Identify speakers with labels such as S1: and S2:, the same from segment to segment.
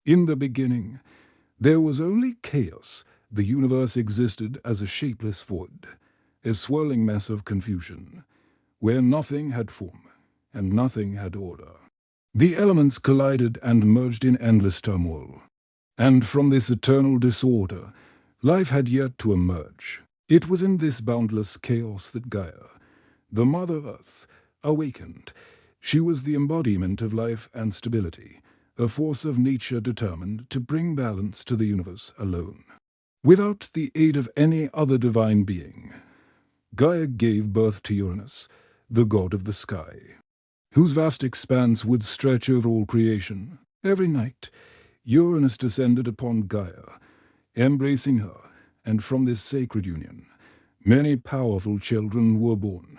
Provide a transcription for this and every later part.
S1: In the beginning, there was only chaos. The universe existed as a shapeless void, a swirling mess of confusion, where nothing had form and nothing had order. The elements collided and merged in endless turmoil. And from this eternal disorder, life had yet to emerge. It was in this boundless chaos that Gaia, the Mother Earth, awakened. She was the embodiment of life and stability, a force of nature determined to bring balance to the universe alone. Without the aid of any other divine being, Gaia gave birth to Uranus, the god of the sky, whose vast expanse would stretch over all creation. Every night, Uranus descended upon Gaia, embracing her, and from this sacred union, many powerful children were born.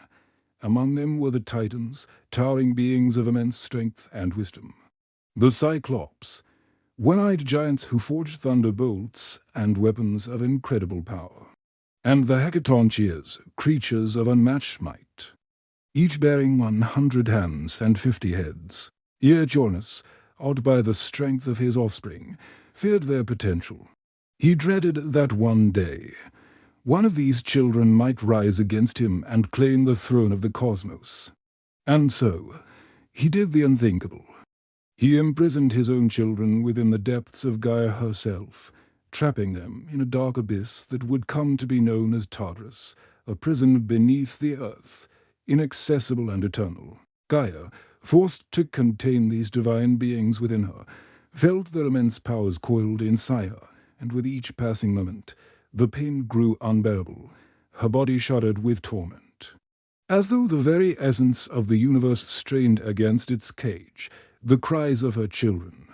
S1: Among them were the Titans, towering beings of immense strength and wisdom. The Cyclopes, one-eyed giants who forged thunderbolts and weapons of incredible power. And the Hecatoncheires, creatures of unmatched might, each bearing 100 hands and 50 heads. Yet Uranus, awed by the strength of his offspring, feared their potential. He dreaded that one day, one of these children might rise against him and claim the throne of the cosmos. And so, he did the unthinkable. He imprisoned his own children within the depths of Gaia herself, trapping them in a dark abyss that would come to be known as Tartarus, a prison beneath the earth, inaccessible and eternal. Gaia, forced to contain these divine beings within her, felt their immense powers coiled inside her, and with each passing moment, the pain grew unbearable. Her body shuddered with torment. As though the very essence of the universe strained against its cage, the cries of her children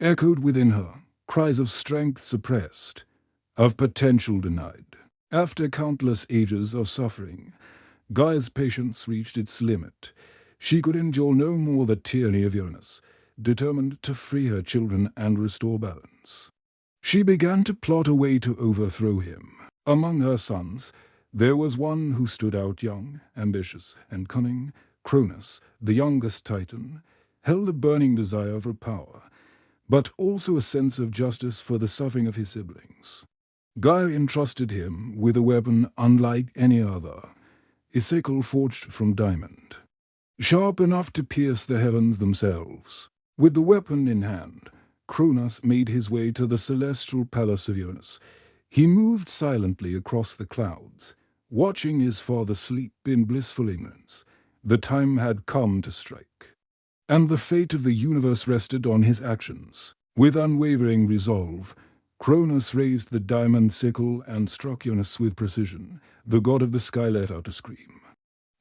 S1: echoed within her, cries of strength suppressed, of potential denied. After countless ages of suffering, Gaia's patience reached its limit. She could endure no more the tyranny of Uranus, determined to free her children and restore balance. She began to plot a way to overthrow him. Among her sons, there was one who stood out young, ambitious, and cunning. Cronus, the youngest Titan, held a burning desire for power, but also a sense of justice for the suffering of his siblings. Gaia entrusted him with a weapon unlike any other, a sickle forged from diamond, sharp enough to pierce the heavens themselves. With the weapon in hand, Cronus made his way to the celestial palace of Uranus. He moved silently across the clouds, watching his father sleep in blissful ignorance. The time had come to strike, and the fate of the universe rested on his actions. With unwavering resolve, Cronus raised the diamond sickle and struck Uranus with precision. The god of the sky let out a scream,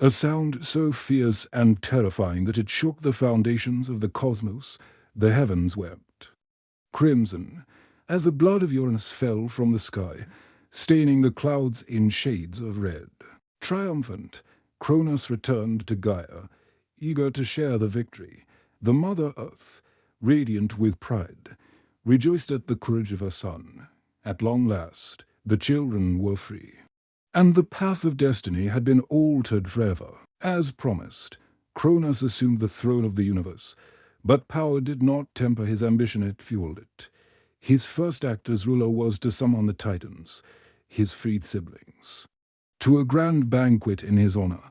S1: a sound so fierce and terrifying that it shook the foundations of the cosmos. The heavens wept crimson as the blood of Uranus fell from the sky, staining the clouds in shades of red. Triumphant, Cronus returned to Gaia, eager to share the victory. The Mother Earth, radiant with pride, rejoiced at the courage of her son. At long last, the children were free, and the path of destiny had been altered forever. As promised, Cronus assumed the throne of the universe, but power did not temper his ambition, it fueled it. His first act as ruler was to summon the Titans, his freed siblings, to a grand banquet in his honor.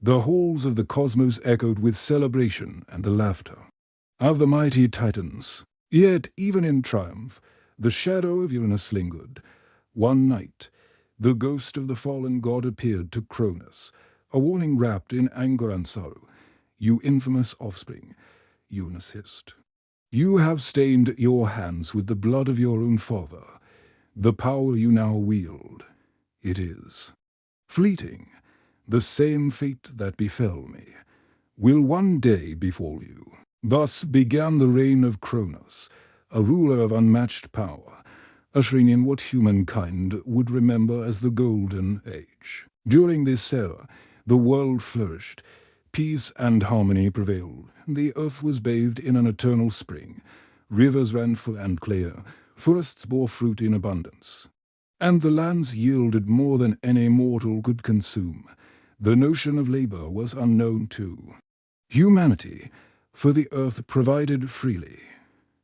S1: The halls of the cosmos echoed with celebration and the laughter of the mighty Titans. Yet, even in triumph, the shadow of Uranus lingered. One night, the ghost of the fallen god appeared to Cronus, a warning wrapped in anger and sorrow. "You infamous offspring," Uranus hissed. "You have stained your hands with the blood of your own father. The power you now wield, it is fleeting. The same fate that befell me will one day befall you." Thus began the reign of Cronus, a ruler of unmatched power, ushering in what humankind would remember as the Golden Age. During this era, the world flourished. Peace and harmony prevailed. The earth was bathed in an eternal spring. Rivers ran full and clear. Forests bore fruit in abundance. And the lands yielded more than any mortal could consume. The notion of labor was unknown too. Humanity, for the earth provided freely.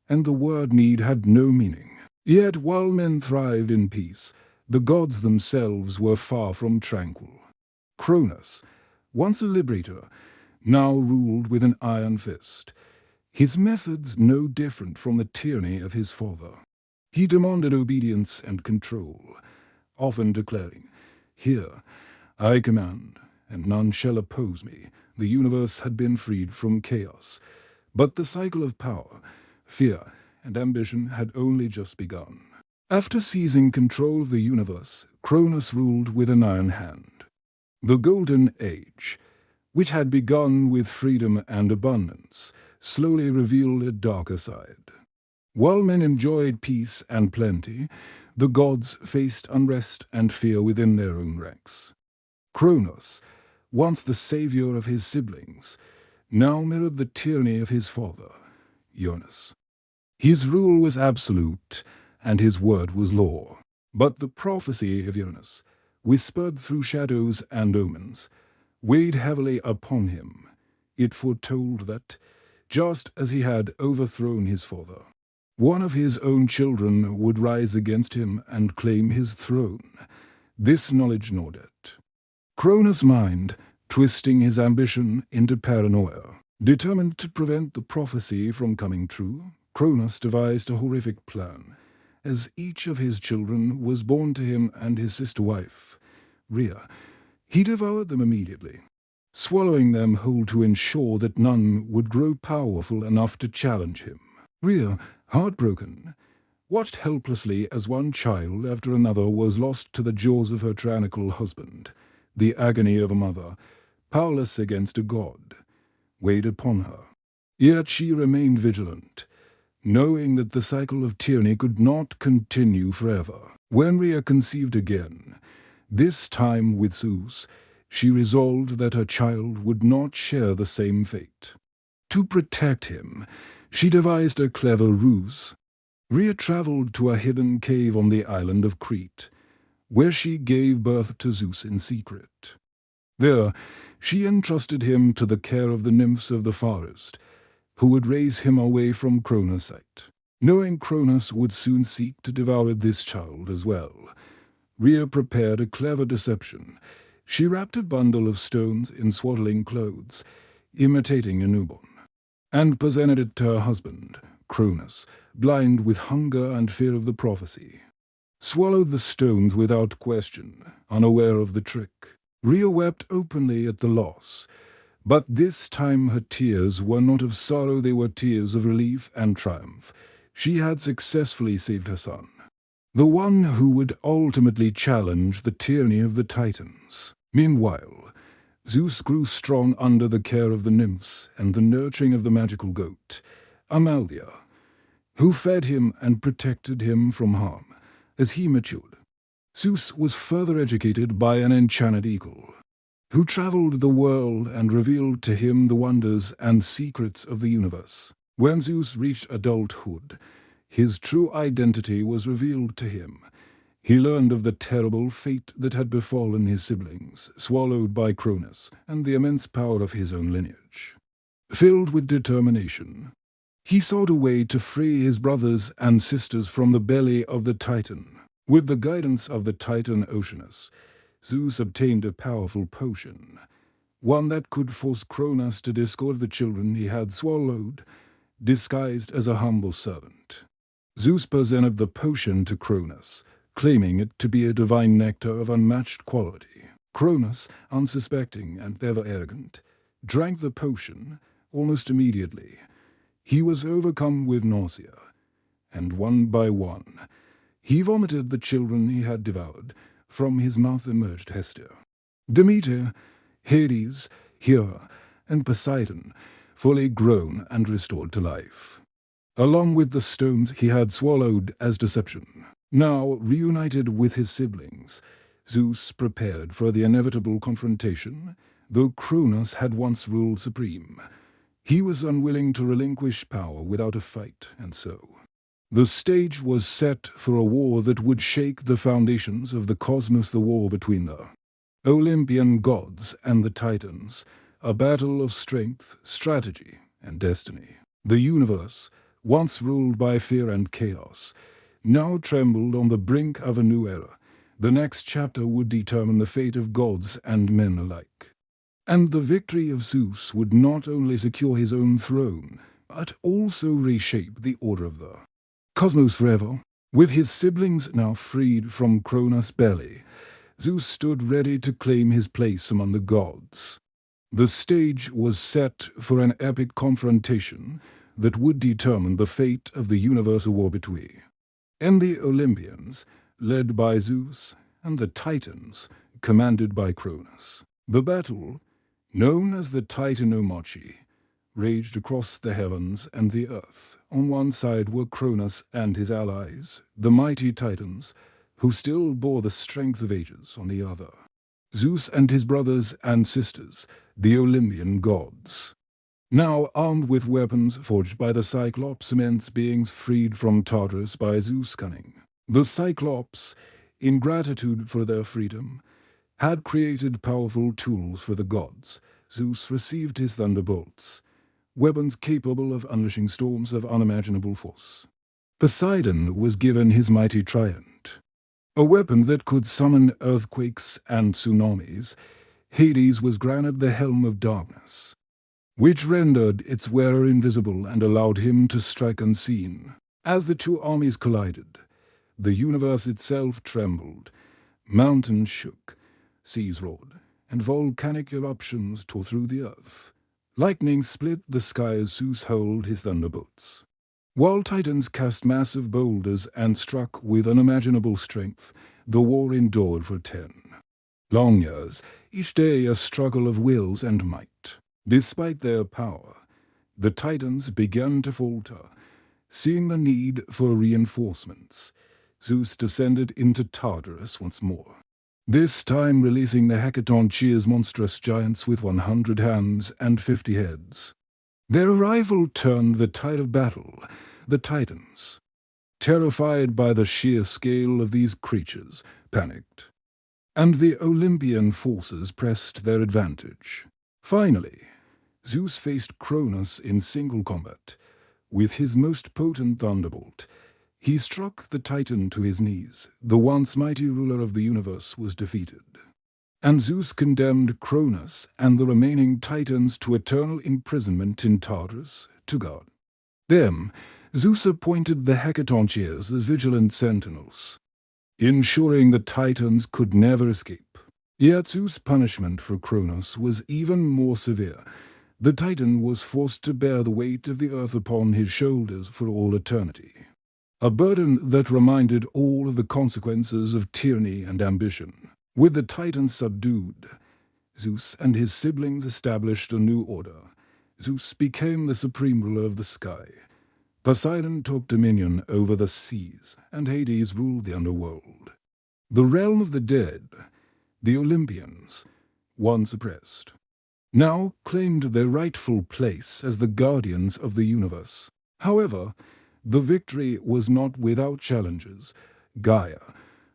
S1: and the word need had no meaning. Yet while men thrived in peace, the gods themselves were far from tranquil. Cronus, once a liberator, now ruled with an iron fist, his methods no different from the tyranny of his father. He demanded obedience and control, often declaring, "Here, I command, and none shall oppose me." The universe had been freed from chaos, but the cycle of power, fear, and ambition had only just begun. After seizing control of the universe, Cronus ruled with an iron hand. The Golden Age, which had begun with freedom and abundance, slowly revealed a darker side. While men enjoyed peace and plenty, the gods faced unrest and fear within their own ranks. Cronus, once the savior of his siblings, now mirrored the tyranny of his father, Uranus. His rule was absolute, and his word was law. But the prophecy of Uranus, whispered through shadows and omens, weighed heavily upon him. It foretold that, just as he had overthrown his father, one of his own children would rise against him and claim his throne. This knowledge gnawed at Cronus' mind, twisting his ambition into paranoia. Determined to prevent the prophecy from coming true, Cronus devised a horrific plan. As each of his children was born to him and his sister wife, Rhea, he devoured them immediately, swallowing them whole to ensure that none would grow powerful enough to challenge him. Rhea, heartbroken, watched helplessly as one child after another was lost to the jaws of her tyrannical husband. The agony of a mother, powerless against a god, weighed upon her. Yet she remained vigilant, knowing that the cycle of tyranny could not continue forever. When Rhea conceived again, this time with Zeus, she resolved that her child would not share the same fate. To protect him, she devised a clever ruse. Rhea traveled to a hidden cave on the island of Crete, where she gave birth to Zeus in secret. There, she entrusted him to the care of the nymphs of the forest, who would raise him away from Cronus' sight. Knowing Cronus would soon seek to devour this child as well, Rhea prepared a clever deception. She wrapped a bundle of stones in swaddling clothes, imitating a newborn, and presented it to her husband, Cronus, blind with hunger and fear of the prophecy. Swallowed the stones without question, unaware of the trick. Rhea wept openly at the loss, but this time her tears were not of sorrow, they were tears of relief and triumph. She had successfully saved her son, the one who would ultimately challenge the tyranny of the Titans. Meanwhile, Zeus grew strong under the care of the nymphs and the nurturing of the magical goat, Amalia, who fed him and protected him from harm as he matured. Zeus was further educated by an enchanted eagle, who traveled the world and revealed to him the wonders and secrets of the universe. When Zeus reached adulthood, his true identity was revealed to him. He learned of the terrible fate that had befallen his siblings, swallowed by Cronus, and the immense power of his own lineage. Filled with determination, he sought a way to free his brothers and sisters from the belly of the Titan. With the guidance of the Titan Oceanus, Zeus obtained a powerful potion, one that could force Cronus to discard the children he had swallowed, disguised as a humble servant. Zeus presented the potion to Cronus, claiming it to be a divine nectar of unmatched quality. Cronus, unsuspecting and ever arrogant, drank the potion almost immediately. He was overcome with nausea, and one by one, he vomited the children he had devoured. From his mouth emerged Hestia, Demeter, Hades, Hera, and Poseidon, fully grown and restored to life, along with the stones he had swallowed as deception. Now, reunited with his siblings, Zeus prepared for the inevitable confrontation. Though Cronus had once ruled supreme, he was unwilling to relinquish power without a fight, and so the stage was set for a war that would shake the foundations of the cosmos, the war between the Olympian gods and the Titans, a battle of strength, strategy, and destiny. The universe, once ruled by fear and chaos, now trembled on the brink of a new era. The next chapter would determine the fate of gods and men alike. And the victory of Zeus would not only secure his own throne, but also reshape the order of the cosmos forever. With his siblings now freed from Cronus' belly, Zeus stood ready to claim his place among the gods. The stage was set for an epic confrontation that would determine the fate of the universal war between the Olympians, led by Zeus, and the Titans, commanded by Cronus. The battle, known as the Titanomachy, raged across the heavens and the earth. On one side were Cronus and his allies, the mighty Titans, who still bore the strength of ages. On the other, Zeus and his brothers and sisters, the Olympian gods. Now armed with weapons forged by the Cyclopes, immense beings freed from Tartarus by Zeus' cunning. The Cyclopes, in gratitude for their freedom, had created powerful tools for the gods. Zeus received his thunderbolts, weapons capable of unleashing storms of unimaginable force. Poseidon was given his mighty trident, a weapon that could summon earthquakes and tsunamis. Hades was granted the helm of darkness, which rendered its wearer invisible and allowed him to strike unseen. As the two armies collided, the universe itself trembled, mountains shook, seas roared, and volcanic eruptions tore through the earth. Lightning split the sky as Zeus hurled his thunderbolts, while Titans cast massive boulders and struck with unimaginable strength. The war endured for 10 long years, each day a struggle of wills and might. Despite their power, the Titans began to falter. Seeing the need for reinforcements, Zeus descended into Tartarus once more, this time releasing the Hecatoncheires, monstrous giants with 100 hands and 50 heads. Their arrival turned the tide of battle. The Titans, terrified by the sheer scale of these creatures, panicked, and the Olympian forces pressed their advantage. Finally, Zeus faced Cronus in single combat. With his most potent thunderbolt, he struck the Titan to his knees. The once mighty ruler of the universe was defeated, and Zeus condemned Cronus and the remaining Titans to eternal imprisonment in Tartarus to guard them. Zeus appointed the Hecatoncheires as vigilant sentinels, ensuring the Titans could never escape. Yet Zeus' punishment for Cronus was even more severe. The Titan was forced to bear the weight of the earth upon his shoulders for all eternity, a burden that reminded all of the consequences of tyranny and ambition. With the Titans subdued, Zeus and his siblings established a new order. Zeus became the supreme ruler of the sky. Poseidon took dominion over the seas, and Hades ruled the underworld. The realm of the dead, the Olympians, once oppressed, now claimed their rightful place as the guardians of the universe. However, the victory was not without challenges. Gaia,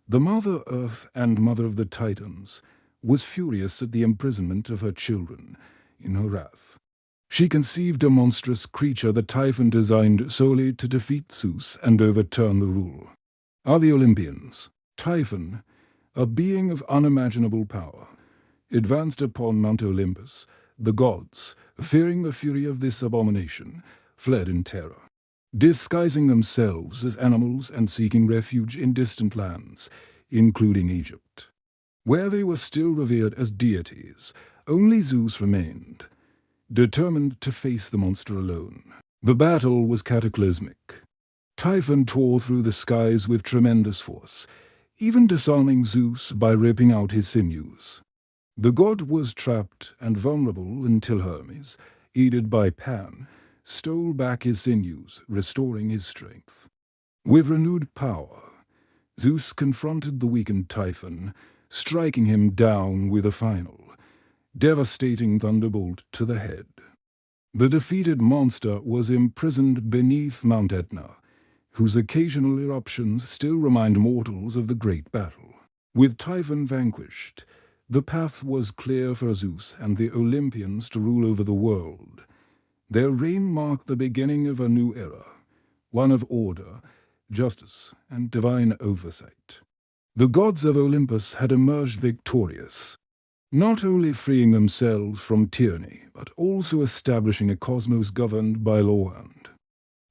S1: the Mother Earth and mother of the Titans, was furious at the imprisonment of her children. In her wrath, she conceived a monstrous creature that Typhon designed solely to defeat Zeus and overturn the rule of the Olympians. Typhon, a being of unimaginable power, advanced upon Mount Olympus. The gods, fearing the fury of this abomination, fled in terror, disguising themselves as animals and seeking refuge in distant lands, including Egypt, where they were still revered as deities. Only Zeus remained, determined to face the monster alone. The battle was cataclysmic. Typhon tore through the skies with tremendous force, even disarming Zeus by ripping out his sinews. The god was trapped and vulnerable until Hermes, aided by Pan, stole back his sinews, restoring his strength. With renewed power, Zeus confronted the weakened Typhon, striking him down with a final, devastating thunderbolt to the head. The defeated monster was imprisoned beneath Mount Etna, whose occasional eruptions still remind mortals of the great battle. With Typhon vanquished, the path was clear for Zeus and the Olympians to rule over the world. Their reign marked the beginning of a new era, one of order, justice, and divine oversight. The gods of Olympus had emerged victorious, not only freeing themselves from tyranny, but also establishing a cosmos governed by law and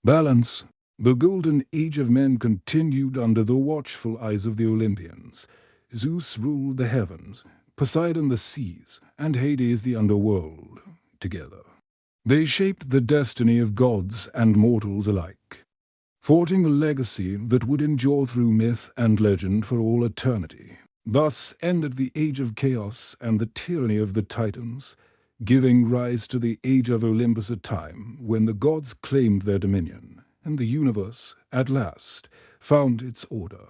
S1: balance. The golden age of men continued under the watchful eyes of the Olympians. Zeus ruled the heavens, Poseidon the seas, and Hades the underworld. Together, they shaped the destiny of gods and mortals alike, forging a legacy that would endure through myth and legend for all eternity. Thus ended the age of chaos and the tyranny of the Titans, giving rise to the age of Olympus, a time when the gods claimed their dominion, and the universe, at last, found its order.